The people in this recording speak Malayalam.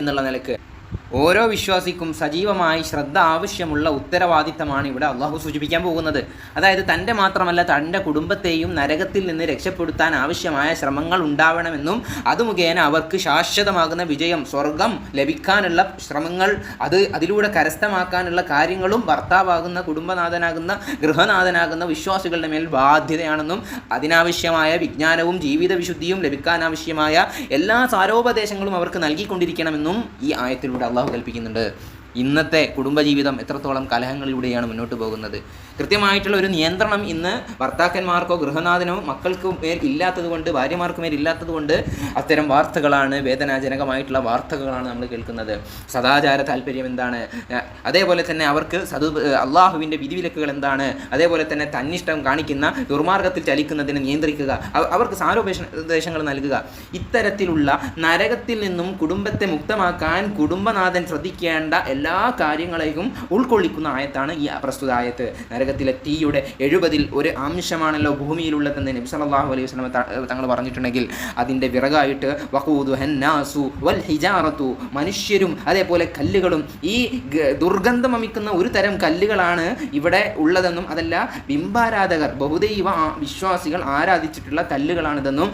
എന്നുള്ള നിലക്ക് ഓരോ വിശ്വാസിക്കും സജീവമായി ശ്രദ്ധ ആവശ്യമുള്ള ഉത്തരവാദിത്തമാണ് ഇവിടെ അള്ളാഹു സൂചിപ്പിക്കാൻ പോകുന്നത്. അതായത് തൻ്റെ മാത്രമല്ല തൻ്റെ കുടുംബത്തെയും നരകത്തിൽ നിന്ന് രക്ഷപ്പെടുത്താൻ ആവശ്യമായ ശ്രമങ്ങൾ ഉണ്ടാവണമെന്നും അത് മുഖേന അവർക്ക് ശാശ്വതമാകുന്ന വിജയം സ്വർഗം ലഭിക്കാനുള്ള ശ്രമങ്ങൾ അതിലൂടെ കരസ്ഥമാക്കാനുള്ള കാര്യങ്ങളും ഭർത്താവാകുന്ന കുടുംബനാഥനാകുന്ന ഗൃഹനാഥനാകുന്ന വിശ്വാസികളുടെ മേൽ ബാധ്യതയാണെന്നും അതിനാവശ്യമായ വിജ്ഞാനവും ജീവിത വിശുദ്ധിയും ലഭിക്കാനാവശ്യമായ എല്ലാ സാരോപദേശങ്ങളും അവർക്ക് നൽകിക്കൊണ്ടിരിക്കണമെന്നും ഈ ആയത്തിലൂടെ അള്ളാഹു കൽപ്പിക്കുന്നുണ്ട്. ഇന്നത്തെ കുടുംബജീവിതം എത്രത്തോളം കലഹങ്ങളിലൂടെയാണ് മുന്നോട്ട് പോകുന്നത്. കൃത്യമായിട്ടുള്ള ഒരു നിയന്ത്രണം ഇന്ന് ഭർത്താക്കന്മാർക്കോ ഗൃഹനാഥനോ മക്കൾക്ക് മേൽ ഇല്ലാത്തതുകൊണ്ട്, ഭാര്യമാർക്ക് മേൽ ഇല്ലാത്തതുകൊണ്ട് അത്തരം വാർത്തകളാണ്, വേദനാജനകമായിട്ടുള്ള വാർത്തകളാണ് നമ്മൾ കേൾക്കുന്നത്. സദാചാര താല്പര്യം എന്താണ്, അതേപോലെ തന്നെ അവർക്ക് അള്ളാഹുവിൻ്റെ വിധിവിലക്കുകൾ എന്താണ്, അതേപോലെ തന്നെ തന്നിഷ്ടം കാണിക്കുന്ന ദുർമാർഗത്തിൽ ചലിക്കുന്നതിനെ നിയന്ത്രിക്കുക, അവർക്ക് സാരോപദേശങ്ങൾ നൽകുക. ഇത്തരത്തിലുള്ള നരകത്തിൽ നിന്നും കുടുംബത്തെ മുക്തമാക്കാൻ കുടുംബനാഥൻ ശ്രദ്ധിക്കേണ്ട എല്ലാ കാര്യങ്ങളെയും ഉൾക്കൊള്ളിക്കുന്ന ആയത്താണ് ഈ പ്രസ്തുത ആയത്ത്. നരകത്തിലെ തീയുടെ 70-ൽ ഒരു അംശമാണല്ലോ ഭൂമിയിലുള്ളതെന്ന് നബി സല്ലല്ലാഹു അലൈഹി വസല്ലം തങ്ങൾ പറഞ്ഞിട്ടുണ്ടെങ്കിൽ അതിൻ്റെ വിറകായിട്ട് വഖൂദുഹന്നാസു വൽ ഹിജാറത്തു, മനുഷ്യരും അതേപോലെ കല്ലുകളും, ഈ ദുർഗന്ധം വമിക്കുന്ന ഒരു തരം കല്ലുകളാണ് ഇവിടെ ഉള്ളതെന്നും അതല്ല ബിംബാരാധകർ ബഹുദൈവ വിശ്വാസികൾ ആരാധിച്ചിട്ടുള്ള കല്ലുകളാണിതെന്നും